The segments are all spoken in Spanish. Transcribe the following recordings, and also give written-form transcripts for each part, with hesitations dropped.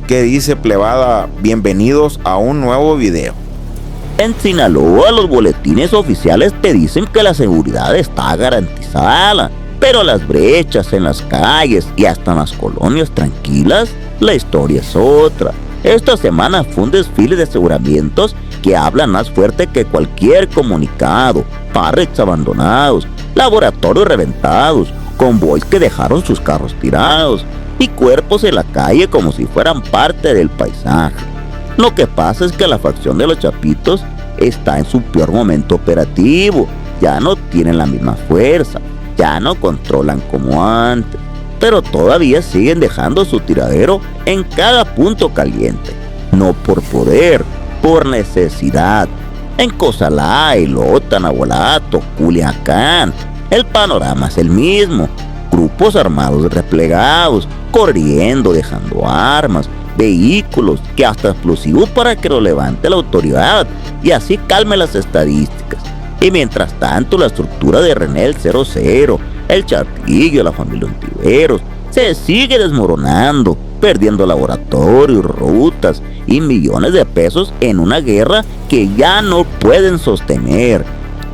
¿Qué dice, plebada? Bienvenidos a un nuevo video. En Sinaloa los boletines oficiales te dicen que la seguridad está garantizada, pero las brechas en las calles y hasta en las colonias tranquilas, la historia es otra. Esta semana fue un desfile de aseguramientos que hablan más fuerte que cualquier comunicado. Parques abandonados, laboratorios reventados, convoys que dejaron sus carros tirados y cuerpos en la calle como si fueran parte del paisaje. Lo que pasa es que la facción de los Chapitos está en su peor momento operativo. Ya no tienen la misma fuerza, ya no controlan como antes, pero todavía siguen dejando su tiradero en cada punto caliente. No por poder, por necesidad. En Cozalá, Ilota, Navolato, Culiacán, el panorama es el mismo. Grupos armados replegados, corriendo, dejando armas, vehículos, que hasta explosivos para que lo levante la autoridad y así calme las estadísticas. Y mientras tanto la estructura de René el 00, el Chatillo, la familia Ontiveros, se sigue desmoronando, perdiendo laboratorios, rutas y millones de pesos en una guerra que ya no pueden sostener.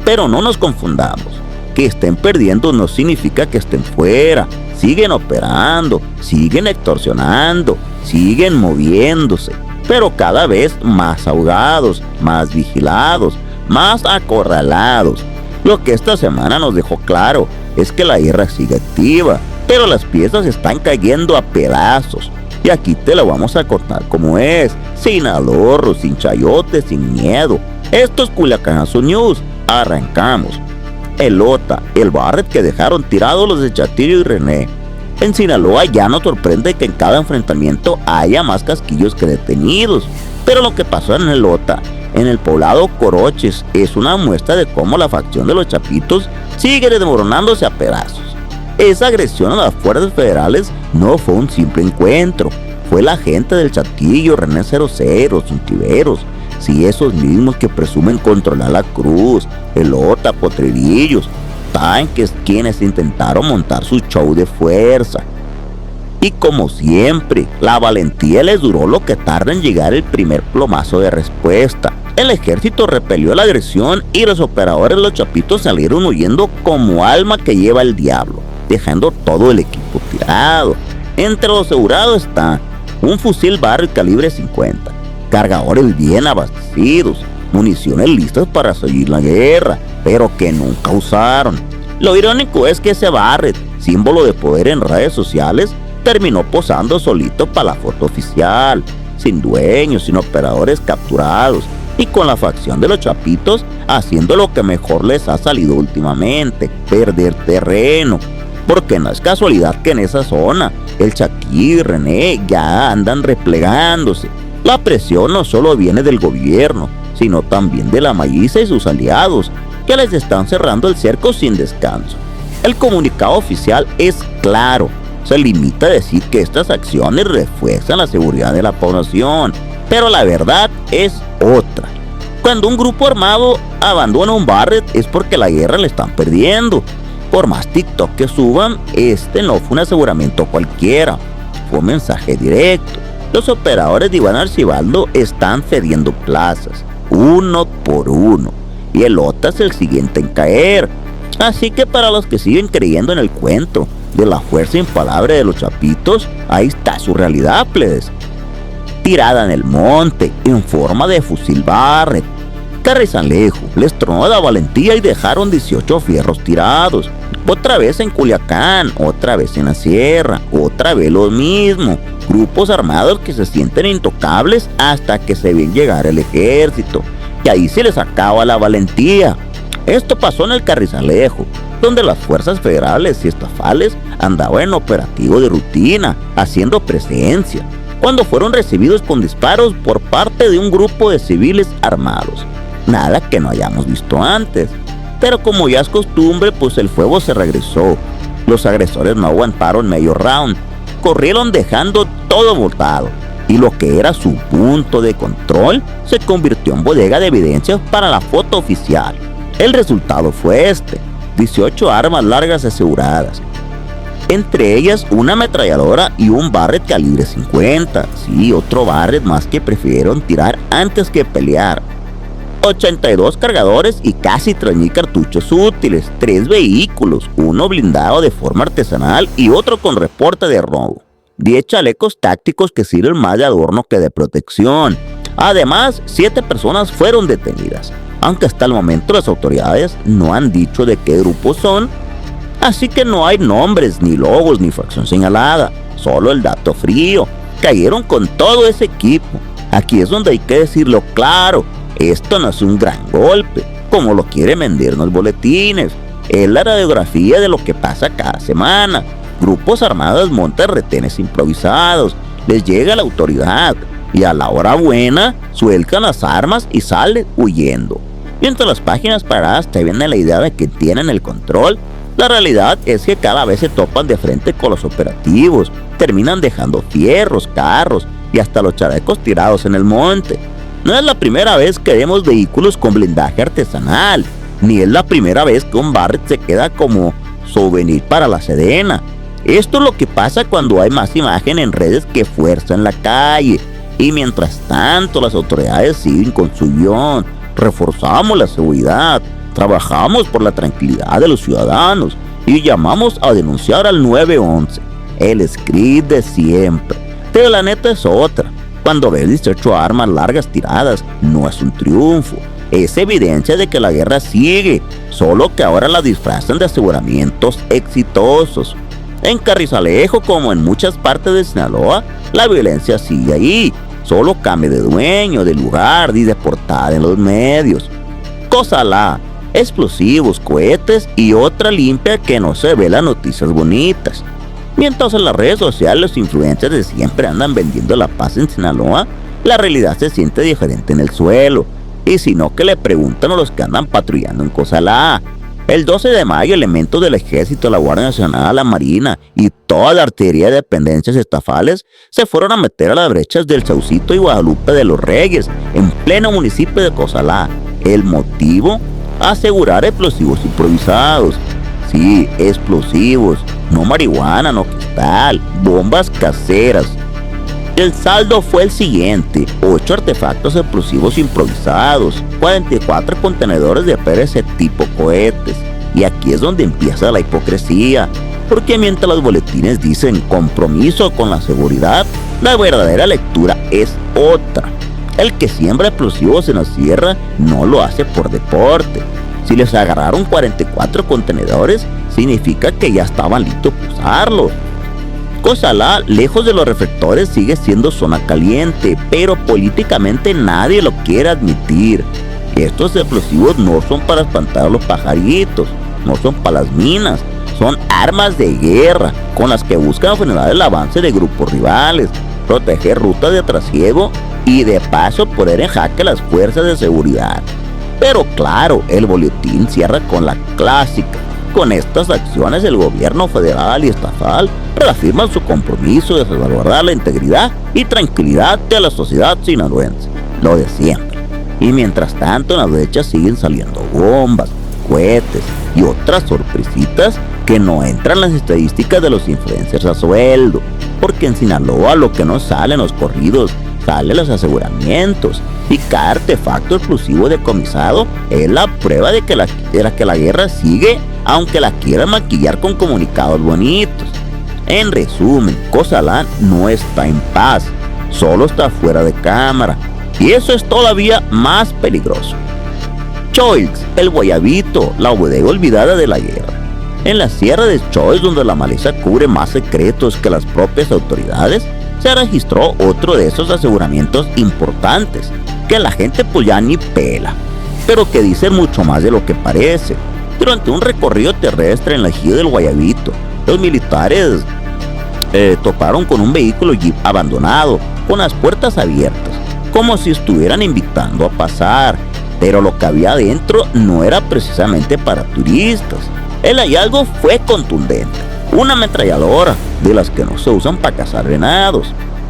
Pero no nos confundamos, que estén perdiendo no significa que estén fuera. Siguen operando, siguen extorsionando, siguen moviéndose, pero cada vez más ahogados, más vigilados, más acorralados. Lo que esta semana nos dejó claro es que la guerra sigue activa, pero las piezas están cayendo a pedazos. Y aquí te lo vamos a contar como es, sin adorros, sin chayotes, sin miedo. Esto es Culiacanazo News, arrancamos. Ilota, el Barret que dejaron tirados los de Chatillo y René. En Sinaloa ya no sorprende que en cada enfrentamiento haya más casquillos que detenidos, pero lo que pasó en Ilota, en el poblado Coroches, es una muestra de cómo la facción de los Chapitos sigue desmoronándose a pedazos. Esa agresión a las fuerzas federales no fue un simple encuentro, fue la gente del Chatillo, René 00, Ontiveros, sí, esos mismos que presumen controlar la Cruz, Ilota, Potrerillos, tanques quienes intentaron montar su show de fuerza. Y como siempre, la valentía les duró lo que tarda en llegar el primer plomazo de respuesta. El ejército repelió la agresión y los operadores de los Chapitos salieron huyendo como alma que lleva el diablo, dejando todo el equipo tirado. Entre los asegurados está un fusil Barrett calibre 50, cargadores bien abastecidos, municiones listas para seguir la guerra, pero que nunca usaron. Lo irónico es que ese Barrett, símbolo de poder en redes sociales, terminó posando solito para la foto oficial, sin dueños, sin operadores capturados, y con la facción de los Chapitos haciendo lo que mejor les ha salido últimamente, perder terreno. Porque no es casualidad que en esa zona el Chatillo y René ya andan replegándose. La presión no solo viene del gobierno, sino también de la Mayiza y sus aliados, que les están cerrando el cerco sin descanso. El comunicado oficial es claro, se limita a decir que estas acciones refuerzan la seguridad de la población, pero la verdad es otra. Cuando un grupo armado abandona un Barret es porque la guerra le están perdiendo. Por más TikTok que suban, este no fue un aseguramiento cualquiera, fue un mensaje directo. Los operadores de Iván Archibaldo están cediendo plazas, uno por uno, y Ilota es el siguiente en caer. Así que para los que siguen creyendo en el cuento de la fuerza impalable de los Chapitos, ahí está su realidad, plebes. Tirada en el monte, en forma de fusil Barrett. Carrizalejo les tronó la valentía y dejaron 18 fierros tirados. Otra vez en Culiacán, otra vez en la sierra, otra vez lo mismo. Grupos armados que se sienten intocables hasta que se ven llegar el ejército. Y ahí se les acaba la valentía. Esto pasó en el Carrizalejo, donde las fuerzas federales y estatales andaban en operativo de rutina, haciendo presencia, cuando fueron recibidos con disparos por parte de un grupo de civiles armados. Nada que no hayamos visto antes, pero como ya es costumbre, pues el fuego se regresó. Los agresores no aguantaron medio round, corrieron dejando todo botado, y lo que era su punto de control se convirtió en bodega de evidencias para la foto oficial. El resultado fue este: 18 armas largas aseguradas, entre ellas una ametralladora y un Barrett calibre 50. Sí, otro Barrett más que prefirieron tirar antes que pelear. 82 cargadores y casi 3,000 cartuchos útiles, 3 vehículos, uno blindado de forma artesanal y otro con reporte de robo. 10 chalecos tácticos que sirven más de adorno que de protección. Además, 7 personas fueron detenidas, aunque hasta el momento las autoridades no han dicho de qué grupo son, así que no hay nombres, ni logos, ni facción señalada, solo el dato frío. Cayeron con todo ese equipo. Aquí es donde hay que decirlo claro, esto no es un gran golpe, como lo quieren vendernos los boletines. Es la radiografía de lo que pasa cada semana. Grupos armados montan retenes improvisados, les llega la autoridad y a la hora buena sueltan las armas y salen huyendo. Mientras las páginas paradas te venden la idea de que tienen el control, la realidad es que cada vez se topan de frente con los operativos, terminan dejando fierros, carros y hasta los chalecos tirados en el monte. No es la primera vez que vemos vehículos con blindaje artesanal, ni es la primera vez que un Barrett se queda como souvenir para la Sedena. Esto es lo que pasa cuando hay más imagen en redes que fuerza en la calle. Y mientras tanto las autoridades siguen con su guión. Reforzamos la seguridad, trabajamos por la tranquilidad de los ciudadanos y llamamos a denunciar al 911. El script de siempre. Pero la neta es otra. Cuando ves 18 armas largas tiradas, no es un triunfo. Es evidencia de que la guerra sigue, solo que ahora la disfrazan de aseguramientos exitosos. En Carrizalejo, como en muchas partes de Sinaloa, la violencia sigue ahí, solo cambia de dueño, de lugar y de portada en los medios. Cozalá, explosivos, cohetes y otra limpia que no se ve las noticias bonitas. Mientras en las redes sociales los influencers de siempre andan vendiendo la paz en Sinaloa, la realidad se siente diferente en el suelo. Y si no, que le preguntan a los que andan patrullando en Cozalá. El 12 de mayo, elementos del Ejército, la Guardia Nacional, la Marina y toda la artillería de dependencias estafales se fueron a meter a las brechas del Saucito y Guadalupe de los Reyes, en pleno municipio de Cozalá. El motivo: asegurar explosivos improvisados. Sí, explosivos, no marihuana, no cristal, bombas caseras. El saldo fue el siguiente: 8 artefactos explosivos improvisados, 44 contenedores de PVC tipo cohetes. Y aquí es donde empieza la hipocresía, porque mientras los boletines dicen compromiso con la seguridad, la verdadera lectura es otra. El que siembra explosivos en la sierra no lo hace por deporte. Si les agarraron 44 contenedores, significa que ya estaban listos para usarlos. Cozalá, lejos de los reflectores, sigue siendo zona caliente, pero políticamente nadie lo quiere admitir. Estos explosivos no son para espantar a los pajaritos, no son para las minas, son armas de guerra con las que buscan frenar el avance de grupos rivales, proteger rutas de trasiego y de paso poner en jaque las fuerzas de seguridad. Pero claro, el boletín cierra con la clásica: con estas acciones el gobierno federal y estatal reafirman su compromiso de salvaguardar la integridad y tranquilidad de la sociedad sinaloense. Lo de siempre. Y mientras tanto en las brechas siguen saliendo bombas, cohetes y otras sorpresitas que no entran en las estadísticas de los influencers a sueldo. Porque en Sinaloa lo que no sale en los corridos, sale en los aseguramientos. Y cada artefacto explosivo decomisado es la prueba de que la guerra sigue, aunque la quieran maquillar con comunicados bonitos. En resumen, Cozalá no está en paz, solo está fuera de cámara. Y eso es todavía más peligroso. Choix, el Guayabito, la bodega olvidada de la guerra. En la sierra de Choix, donde la maleza cubre más secretos que las propias autoridades, se registró otro de esos aseguramientos importantes, que la gente pues ya ni pela, pero que dice mucho más de lo que parece. Durante un recorrido terrestre en la ejido del Guayabito, los militares toparon con un vehículo Jeep abandonado, con las puertas abiertas, como si estuvieran invitando a pasar, pero lo que había adentro no era precisamente para turistas. El hallazgo fue contundente: una ametralladora, de las que no se usan para cazar venados,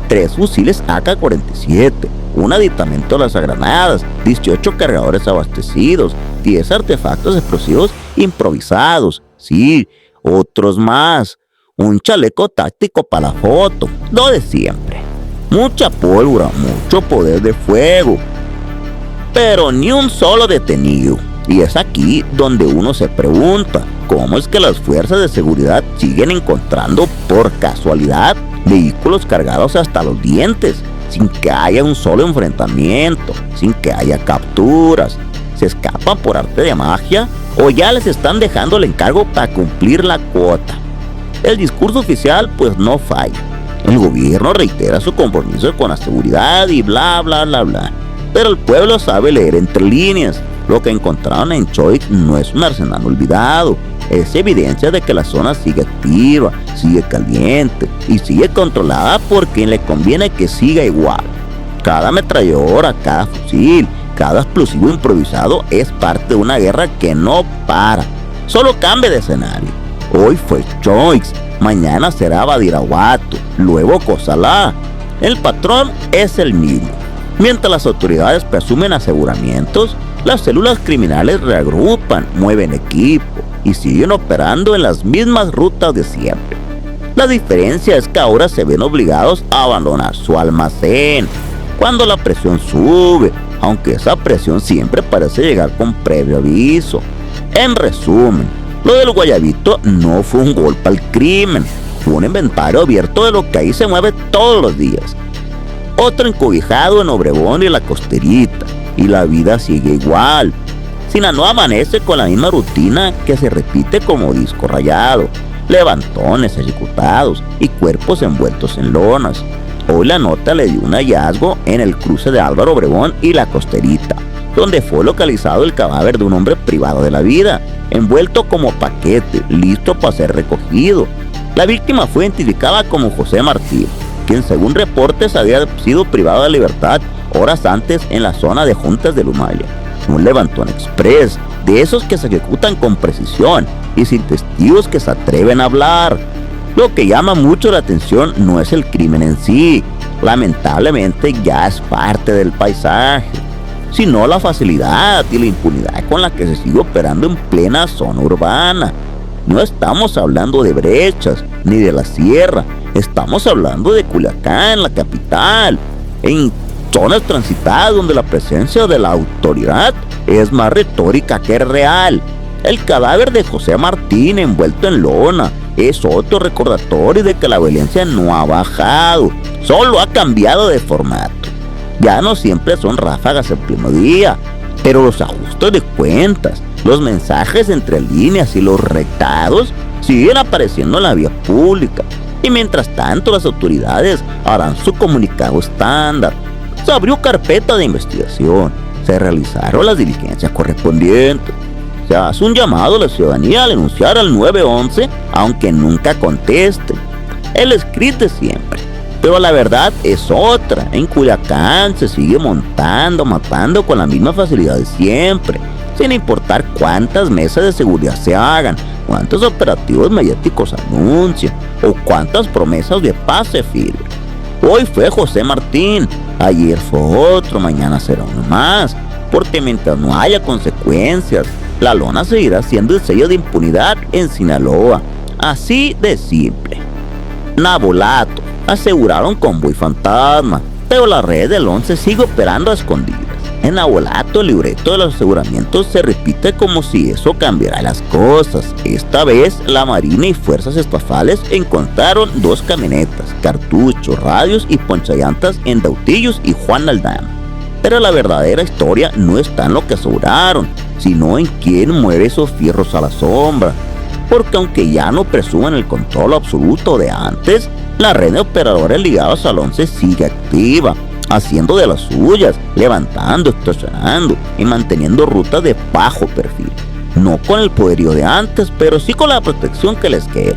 3 fusiles AK-47, un aditamento a las granadas, 18 cargadores abastecidos, 10 artefactos explosivos improvisados, sí, otros más, un chaleco táctico para la foto, lo de siempre. Mucha pólvora, mucho poder de fuego, pero ni un solo detenido. Y es aquí donde uno se pregunta, ¿cómo es que las fuerzas de seguridad siguen encontrando por casualidad vehículos cargados hasta los dientes, sin que haya un solo enfrentamiento, sin que haya capturas? ¿Se escapan por arte de magia o ya les están dejando el encargo para cumplir la cuota? El discurso oficial pues no falla. El gobierno reitera su compromiso con la seguridad y bla bla bla bla. Pero el pueblo sabe leer entre líneas. Lo que encontraron en Choix no es un arsenal olvidado, es evidencia de que la zona sigue activa, sigue caliente y sigue controlada por quien le conviene que siga igual. Cada ametralladora, cada fusil, cada explosivo improvisado es parte de una guerra que no para, solo cambia de escenario. Hoy fue Choix, mañana será Badiraguato, luego Cozalá. El patrón es el mismo. Mientras las autoridades presumen aseguramientos, las células criminales reagrupan, mueven equipo y siguen operando en las mismas rutas de siempre. La diferencia es que ahora se ven obligados a abandonar su almacén cuando la presión sube, aunque esa presión siempre parece llegar con previo aviso. En resumen, lo del Guayabito no fue un golpe al crimen, fue un inventario abierto de lo que ahí se mueve todos los días. Otro encobijado en Obregón y la Costerita, y la vida sigue igual. Sinaloa amanece con la misma rutina que se repite como disco rayado: levantones ejecutados y cuerpos envueltos en lonas. Hoy la nota le dio un hallazgo en el cruce de Álvaro Obregón y la Costerita, donde fue localizado el cadáver de un hombre privado de la vida, envuelto como paquete, listo para ser recogido. La víctima fue identificada como José Martín, quien según reportes había sido privado de libertad horas antes en la zona de Juntas de Lumaya. Un levantón express, de esos que se ejecutan con precisión y sin testigos que se atreven a hablar. Lo que llama mucho la atención no es el crimen en sí, lamentablemente ya es parte del paisaje, sino la facilidad y la impunidad con la que se sigue operando en plena zona urbana. No estamos hablando de Brechas ni de la Sierra, estamos hablando de Culiacán, la capital, en zonas transitadas donde la presencia de la autoridad es más retórica que real. El cadáver de José Martín envuelto en lona es otro recordatorio de que la violencia no ha bajado, solo ha cambiado de formato. Ya no siempre son ráfagas en pleno día, pero los ajustes de cuentas, los mensajes entre líneas y los rectados siguen apareciendo en la vía pública. Y mientras tanto las autoridades harán su comunicado estándar. Se abrió carpeta de investigación, se realizaron las diligencias correspondientes, se hace un llamado a la ciudadanía a denunciar al 911, aunque nunca conteste. El script de siempre, pero la verdad es otra. En Culiacán se sigue matando con la misma facilidad de siempre, sin importar cuántas mesas de seguridad se hagan, cuántos operativos mediáticos anuncien o cuántas promesas de paz se firmen. Hoy fue José Martín, ayer fue otro, mañana será uno más, porque mientras no haya consecuencias, la lona seguirá siendo el sello de impunidad en Sinaloa, así de simple. Nabolato, aseguraron convoy fantasma, pero la red del 11 sigue operando a escondidas. En Nabolato, el libreto de los aseguramientos se repite como si eso cambiara las cosas. Esta vez, la Marina y fuerzas estatales encontraron 2 camionetas, cartuchos, radios y ponchallantas en Dautillos y Juan Aldama. Pero la verdadera historia no está en lo que aseguraron, sino en quién mueve esos fierros a la sombra. Porque aunque ya no presumen el control absoluto de antes, la red de operadores ligados al 11 sigue activa, haciendo de las suyas, levantando, extorsionando y manteniendo rutas de bajo perfil. No con el poderío de antes, pero sí con la protección que les queda.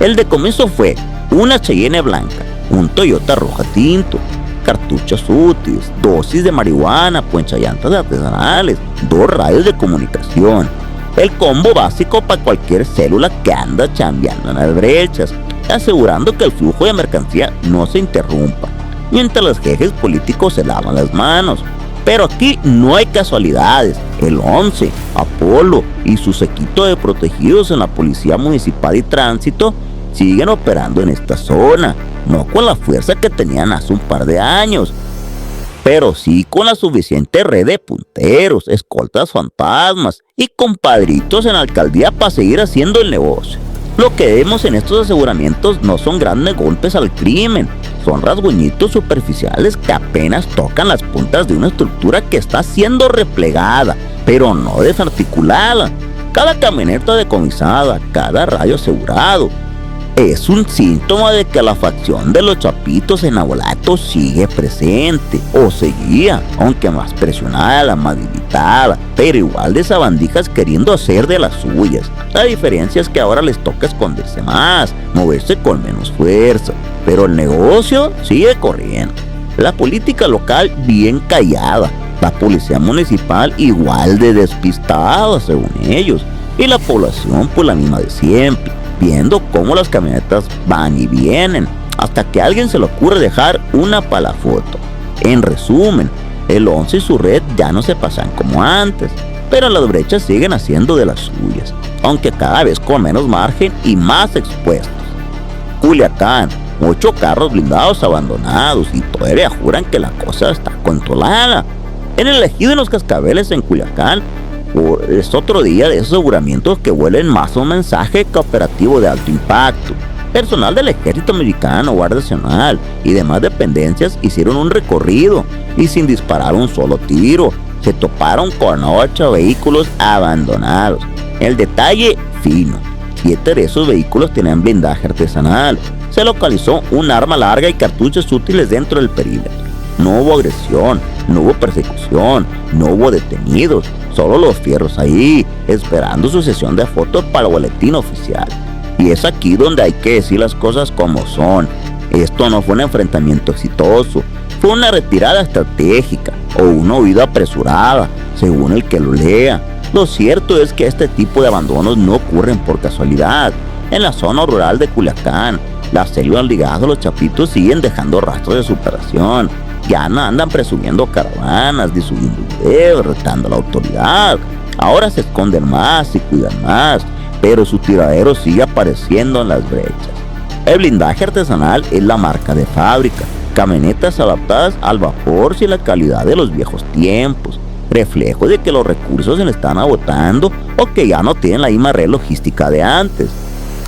El decomiso fue una Cheyenne blanca, un Toyota roja tinto, cartuchos útiles, dosis de marihuana, ponchallantas artesanales, 2 radios de comunicación. El combo básico para cualquier célula que anda chambeando en las brechas, asegurando que el flujo de mercancía no se interrumpa, mientras los jefes políticos se lavan las manos. Pero aquí no hay casualidades. El 11, Apolo y su séquito de protegidos en la Policía Municipal y Tránsito siguen operando en esta zona, no con la fuerza que tenían hace un par de años, pero sí con la suficiente red de punteros, escoltas fantasmas y compadritos en la alcaldía para seguir haciendo el negocio. Lo que vemos en estos aseguramientos no son grandes golpes al crimen, son rasguñitos superficiales que apenas tocan las puntas de una estructura que está siendo replegada, pero no desarticulada. Cada camioneta decomisada, cada radio asegurado, es un síntoma de que la facción de los chapitos en Navolato sigue presente, o seguía, aunque más presionada, más debilitada, pero igual de sabandijas queriendo hacer de las suyas. La diferencia es que ahora les toca esconderse más, moverse con menos fuerza, pero el negocio sigue corriendo. La política local bien callada, la policía municipal igual de despistada según ellos, y la población pues la misma de siempre, viendo cómo las camionetas van y vienen, hasta que a alguien se le ocurre dejar una para la foto. En resumen, el 11 y su red ya no se pasan como antes, pero las brechas siguen haciendo de las suyas, aunque cada vez con menos margen y más expuestos. Culiacán, 8 carros blindados abandonados y todavía juran que la cosa está controlada. En el ejido de los Cascabeles en Culiacán, es otro día de esos aseguramientos que huelen más a un mensaje que operativo de alto impacto. Personal del Ejército Mexicano, Guardia Nacional y demás dependencias hicieron un recorrido y sin disparar un solo tiro, se toparon con 8 vehículos abandonados. El detalle fino, 7 de esos vehículos tenían blindaje artesanal. Se localizó un arma larga y cartuchos útiles dentro del perímetro. No hubo agresión, no hubo persecución, no hubo detenidos, solo los fierros ahí, esperando su sesión de fotos para el boletín oficial. Y es aquí donde hay que decir las cosas como son. Esto no fue un enfrentamiento exitoso, fue una retirada estratégica o una huida apresurada, según el que lo lea. Lo cierto es que este tipo de abandonos no ocurren por casualidad. En la zona rural de Culiacán, las células ligadas a los chapitos siguen dejando rastros de superación. Ya no andan presumiendo caravanas, ni subiendo videos, retando a la autoridad. Ahora se esconden más y cuidan más, pero su tiradero sigue apareciendo en las brechas. El blindaje artesanal es la marca de fábrica, camionetas adaptadas al vapor y la calidad de los viejos tiempos, reflejo de que los recursos se le están agotando o que ya no tienen la misma red logística de antes.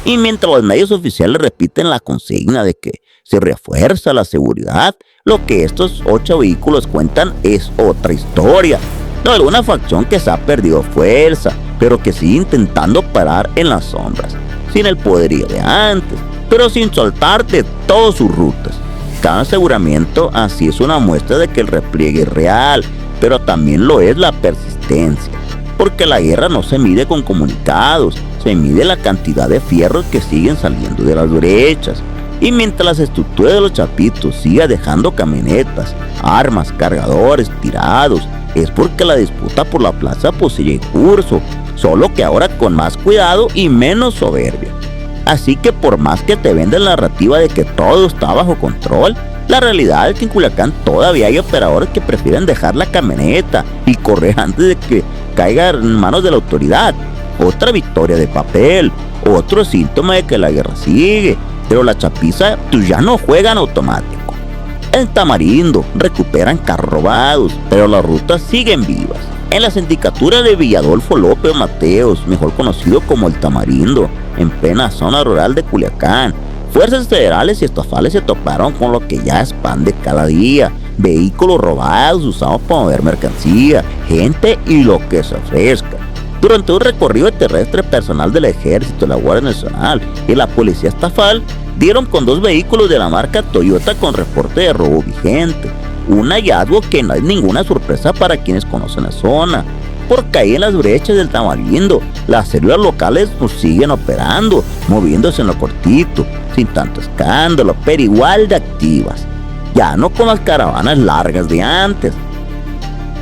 Y mientras los medios oficiales repiten la consigna de que se refuerza la seguridad, lo que estos 8 vehículos cuentan es otra historia. No de una facción que se ha perdido fuerza, pero que sigue intentando parar en las sombras, sin el poderío de antes, pero sin soltar de todas sus rutas. Cada aseguramiento así es una muestra de que el repliegue es real, pero también lo es la persistencia, porque la guerra no se mide con comunicados, se mide la cantidad de fierros que siguen saliendo de las brechas. Y mientras las estructuras de los chapitos siga dejando camionetas, armas, cargadores tirados, es porque la disputa por la plaza pues sigue curso, solo que ahora con más cuidado y menos soberbia. Así que por más que te vendan la narrativa de que todo está bajo control, la realidad es que en Culiacán todavía hay operadores que prefieren dejar la camioneta y correr antes de que caiga en manos de la autoridad. Otra victoria de papel, otro síntoma de que la guerra sigue, pero la chapiza pues ya no juega en automático. En Tamarindo recuperan carros robados, pero las rutas siguen vivas. En la sindicatura de Villadolfo López Mateos, mejor conocido como el Tamarindo, en plena zona rural de Culiacán, fuerzas federales y estatales se toparon con lo que ya es pan de cada día: vehículos robados usados para mover mercancía, gente y lo que se ofrezca. Durante un recorrido terrestre, personal del Ejército, la Guardia Nacional y la Policía Estatal dieron con 2 vehículos de la marca Toyota con reporte de robo vigente. Un hallazgo que no es ninguna sorpresa para quienes conocen la zona, porque ahí en las brechas del Tamarindo, las células locales pues siguen operando, moviéndose en lo cortito, sin tanto escándalo, pero igual de activas. Ya no con las caravanas largas de antes,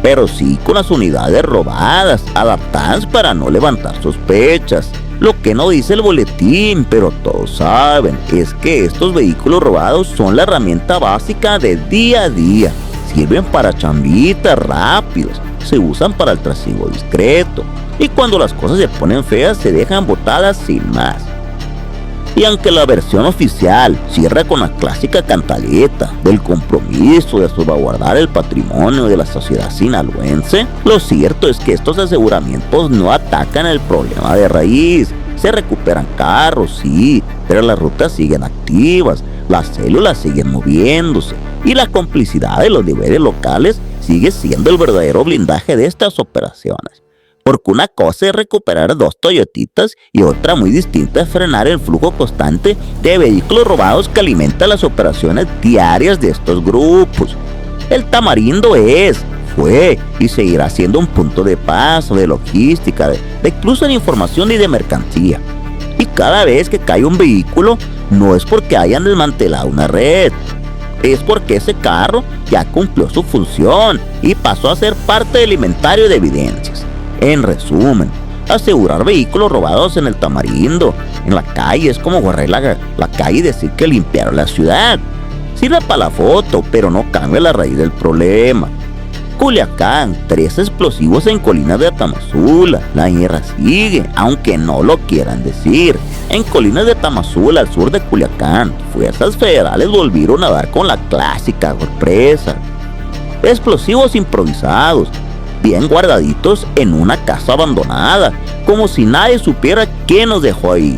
pero sí con las unidades robadas, adaptadas para no levantar sospechas. Lo que no dice el boletín, pero todos saben, es que estos vehículos robados son la herramienta básica de día a día. Sirven para chambitas rápidos, se usan para el trasiego discreto, y cuando las cosas se ponen feas se dejan botadas sin más. Y aunque la versión oficial cierra con la clásica cantaleta del compromiso de salvaguardar el patrimonio de la sociedad sinaloense, lo cierto es que estos aseguramientos no atacan el problema de raíz. Se recuperan carros, sí, pero las rutas siguen activas, las células siguen moviéndose y la complicidad de los niveles locales sigue siendo el verdadero blindaje de estas operaciones. Porque una cosa es recuperar 2 Toyotitas y otra muy distinta es frenar el flujo constante de vehículos robados que alimenta las operaciones diarias de estos grupos. El Tamarindo fue y seguirá siendo un punto de paso, de logística, de incluso de información y de mercancía. Y cada vez que cae un vehículo, no es porque hayan desmantelado una red, es porque ese carro ya cumplió su función y pasó a ser parte del inventario de evidencias. En resumen, asegurar vehículos robados en el Tamarindo, en la calle, es como barrer la calle y decir que limpiaron la ciudad. Sirve para la foto, pero no cambia la raíz del problema. Culiacán, 3 explosivos en Colinas de Tamazula. La guerra sigue, aunque no lo quieran decir. En Colinas de Tamazula, al sur de Culiacán, fuerzas federales volvieron a dar con la clásica sorpresa. Explosivos improvisados, bien guardaditos en una casa abandonada, como si nadie supiera quién los dejó ahí.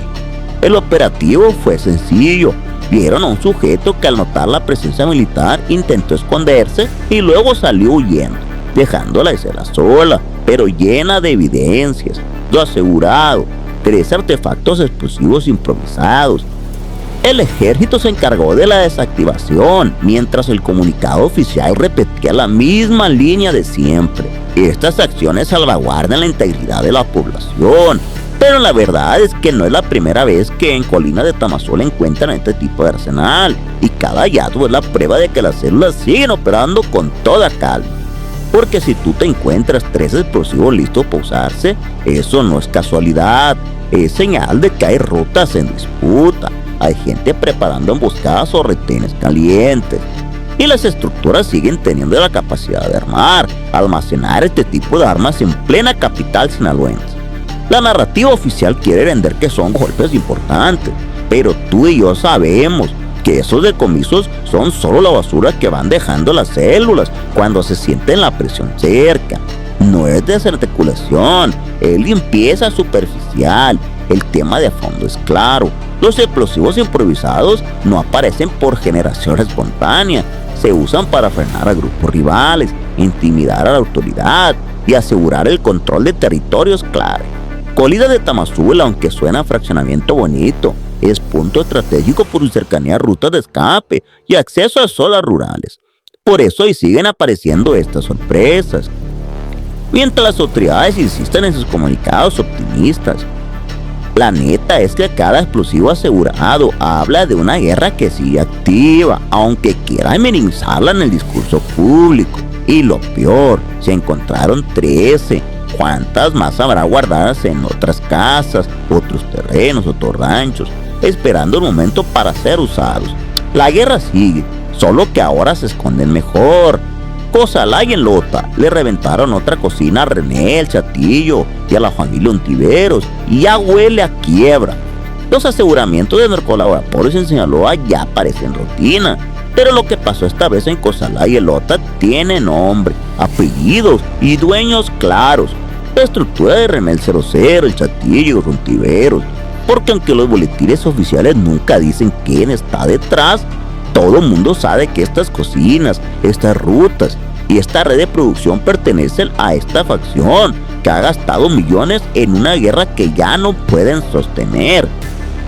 El operativo fue sencillo. Vieron a un sujeto que al notar la presencia militar intentó esconderse y luego salió huyendo, dejando la escena sola, pero llena de evidencias. Lo asegurado, 3 artefactos explosivos improvisados. El ejército se encargó de la desactivación, mientras el comunicado oficial repetía la misma línea de siempre. Estas acciones salvaguardan la integridad de la población. Pero la verdad es que no es la primera vez que en Colinas de Tamazula encuentran este tipo de arsenal, y cada hallazgo es la prueba de que las células siguen operando con toda calma. Porque si tú te encuentras 3 explosivos listos para usarse, eso no es casualidad, es señal de que hay rutas en disputa, hay gente preparando emboscadas o retenes calientes. Y las estructuras siguen teniendo la capacidad de armar, almacenar este tipo de armas en plena capital sinaloense. La narrativa oficial quiere vender que son golpes importantes, pero tú y yo sabemos que esos decomisos son solo la basura que van dejando las células cuando se sienten la presión cerca. No es desarticulación, es limpieza superficial. El tema de fondo es claro. Los explosivos improvisados no aparecen por generación espontánea, se usan para frenar a grupos rivales, intimidar a la autoridad y asegurar el control de territorios clave. Colinas de Tamazula, aunque suena a fraccionamiento bonito, es punto estratégico por su cercanía a rutas de escape y acceso a zonas rurales. Por eso hoy siguen apareciendo estas sorpresas. Mientras las autoridades insisten en sus comunicados optimistas, la neta es que cada explosivo asegurado habla de una guerra que sigue activa, aunque quieran minimizarla en el discurso público. Y lo peor, se encontraron 13. ¿Cuántas más habrá guardadas en otras casas, otros terrenos, otros ranchos, esperando el momento para ser usados? La guerra sigue, solo que ahora se esconden mejor. Cozalá y en Lota le reventaron otra cocina a René, el Chatillo y a la familia Ontiveros, y ya huele a quiebra. Los aseguramientos de narcolaboradores en Sinaloa ya parecen rutina, pero lo que pasó esta vez en Cozalá y en Lota tiene nombre, apellidos y dueños claros. La estructura de René el 00, el Chatillo y los Ontiveros, porque aunque los boletines oficiales nunca dicen quién está detrás, todo el mundo sabe que estas cocinas, estas rutas y esta red de producción pertenecen a esta facción que ha gastado millones en una guerra que ya no pueden sostener.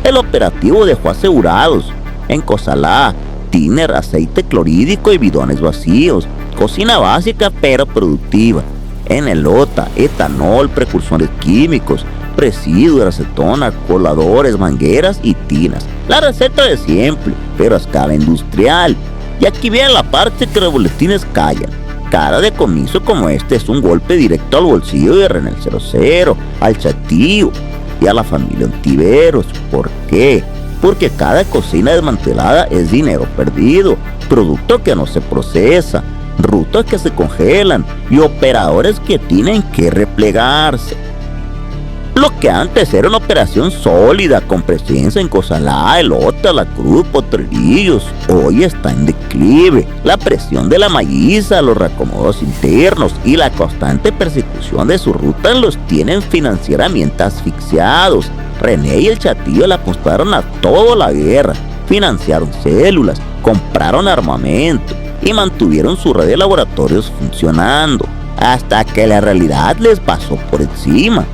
El operativo dejó asegurados en Cozalá tiner, aceite clorhídrico y bidones vacíos, cocina básica pero productiva. En el Lota, etanol, precursores químicos, residuos de acetona, coladores, mangueras y tinas. La receta de siempre, pero a escala industrial. Y aquí viene la parte que los boletines callan. Cada decomiso como este es un golpe directo al bolsillo de René el 00, al Chatillo y a la familia Ontiveros. ¿Por qué? Porque cada cocina desmantelada es dinero perdido, producto que no se procesa, rutas que se congelan y operadores que tienen que replegarse. Lo que antes era una operación sólida con presencia en Cosalá, Elota, La Cruz, Potrerillos, hoy está en declive. La presión de la mayiza, los reacomodos internos y la constante persecución de sus rutas los tienen financieramente asfixiados. René y el Chatillo le apostaron a toda la guerra, financiaron células, compraron armamento y mantuvieron su red de laboratorios funcionando, hasta que la realidad les pasó por encima.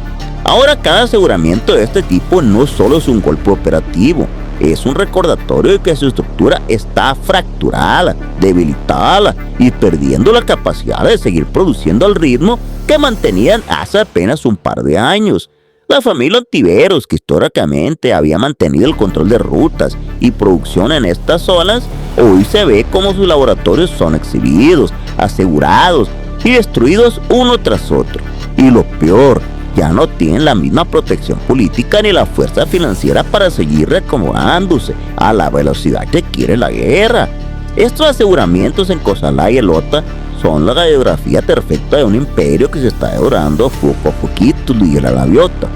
Ahora cada aseguramiento de este tipo no solo es un golpe operativo, es un recordatorio de que su estructura está fracturada, debilitada y perdiendo la capacidad de seguir produciendo al ritmo que mantenían hace apenas un par de años. La familia Ontiveros, que históricamente había mantenido el control de rutas y producción en estas zonas, hoy se ve como sus laboratorios son exhibidos, asegurados y destruidos uno tras otro. Y lo peor, ya no tienen la misma protección política ni la fuerza financiera para seguir reacomodándose a la velocidad que quiere la guerra. Estos aseguramientos en Cosalá y Elota son la radiografía perfecta de un imperio que se está devorando poco a poquito y la gaviota,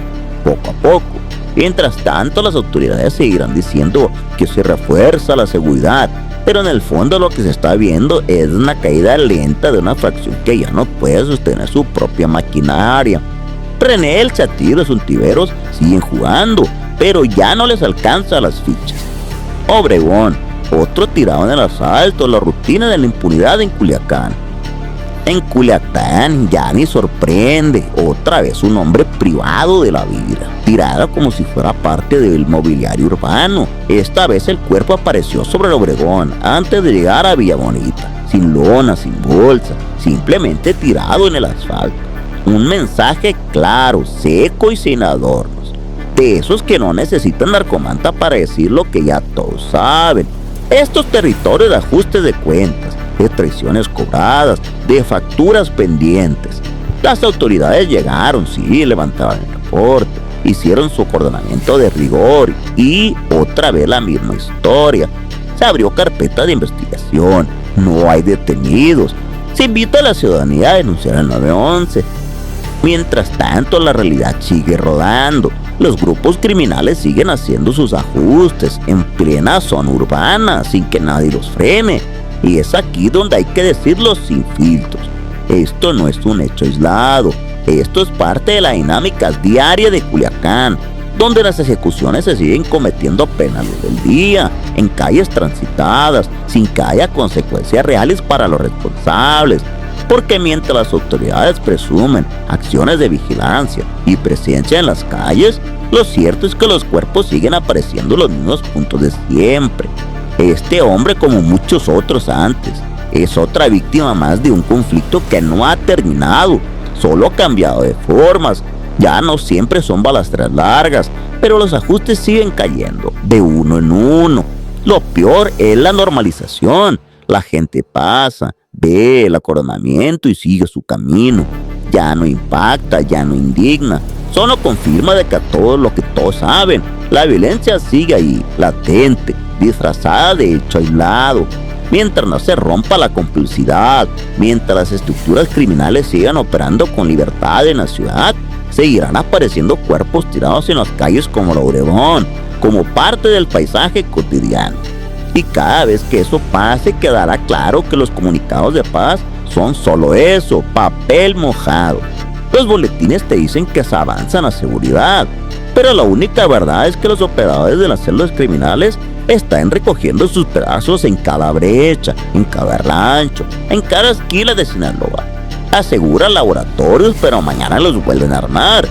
poco a poco. Mientras tanto, las autoridades seguirán diciendo que se refuerza la seguridad, pero en el fondo lo que se está viendo es una caída lenta de una fracción que ya no puede sostener su propia maquinaria. René, el Chatillo y los Ontiveros siguen jugando, pero ya no les alcanza las fichas. Obregón, otro tirado en el asalto, la rutina de la impunidad en Culiacán. En Culiacán ya ni sorprende, otra vez un hombre privado de la vida, tirado como si fuera parte del mobiliario urbano. Esta vez el cuerpo apareció sobre el Obregón antes de llegar a Villa Bonita, sin lona, sin bolsa, simplemente tirado en el asfalto. Un mensaje claro, seco y sin adornos, de esos que no necesitan narcomanta para decir lo que ya todos saben. Estos territorios de ajustes de cuentas, de traiciones cobradas, de facturas pendientes. Las autoridades llegaron, sí, levantaron el reporte, hicieron su acordonamiento de rigor y otra vez la misma historia. Se abrió carpeta de investigación, no hay detenidos. Se invita a la ciudadanía a denunciar al 911. Mientras tanto, la realidad sigue rodando. Los grupos criminales siguen haciendo sus ajustes en plena zona urbana sin que nadie los frene. Y es aquí donde hay que decirlo sin filtros. Esto no es un hecho aislado. Esto es parte de la dinámica diaria de Culiacán, donde las ejecuciones se siguen cometiendo a plena luz del día, en calles transitadas, sin que haya consecuencias reales para los responsables. Porque mientras las autoridades presumen acciones de vigilancia y presencia en las calles, lo cierto es que los cuerpos siguen apareciendo en los mismos puntos de siempre. Este hombre, como muchos otros antes, es otra víctima más de un conflicto que no ha terminado, solo ha cambiado de formas. Ya no siempre son balastras largas, pero los ajustes siguen cayendo de uno en uno. Lo peor es la normalización. La gente pasa, ve el acordonamiento y sigue su camino. Ya no impacta, ya no indigna. Solo confirma de que todo lo que todos saben. La violencia sigue ahí, latente, disfrazada de hecho aislado. Mientras no se rompa la complicidad, mientras las estructuras criminales sigan operando con libertad en la ciudad, seguirán apareciendo cuerpos tirados en las calles como el Obregón, como parte del paisaje cotidiano. Y cada vez que eso pase, quedará claro que los comunicados de paz son solo eso, papel mojado. Los boletines te dicen que se avanza en la seguridad, pero la única verdad es que los operadores de las células criminales están recogiendo sus pedazos en cada brecha, en cada rancho, en cada esquina de Sinaloa. Aseguran laboratorios, pero mañana los vuelven a armar.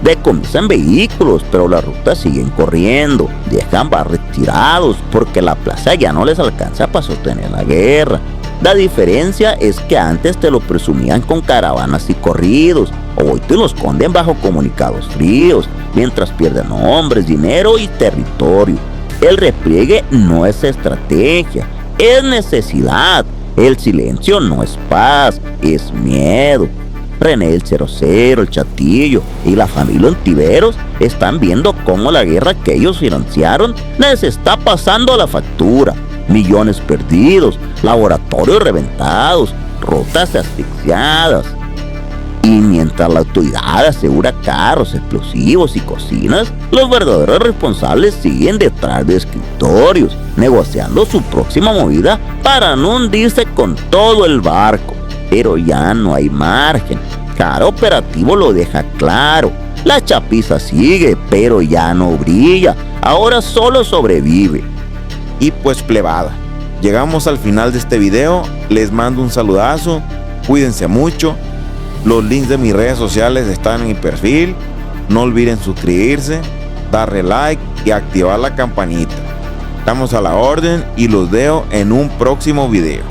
Decomisan vehículos, pero las rutas siguen corriendo. Dejan barrios tirados porque la plaza ya no les alcanza para sostener la guerra. La diferencia es que antes te lo presumían con caravanas y corridos. Hoy te lo esconden bajo comunicados fríos, mientras pierden hombres, dinero y territorio. El repliegue no es estrategia, es necesidad. El silencio no es paz, es miedo. René el 00, el Chatillo y la familia Ontiveros están viendo cómo la guerra que ellos financiaron les está pasando la factura. Millones perdidos, laboratorios reventados, rutas asfixiadas. mientras la autoridad asegura carros, explosivos y cocinas, los verdaderos responsables siguen detrás de escritorios, negociando su próxima movida para no hundirse con todo el barco. Pero ya no hay margen. Cada operativo lo deja claro. La chapiza sigue, pero ya no brilla. Ahora solo sobrevive. Y pues plebada, llegamos al final de este video. Les mando un saludazo. Cuídense mucho. Los links de mis redes sociales están en mi perfil. No olviden suscribirse, darle like y activar la campanita. Estamos a la orden y los veo en un próximo video.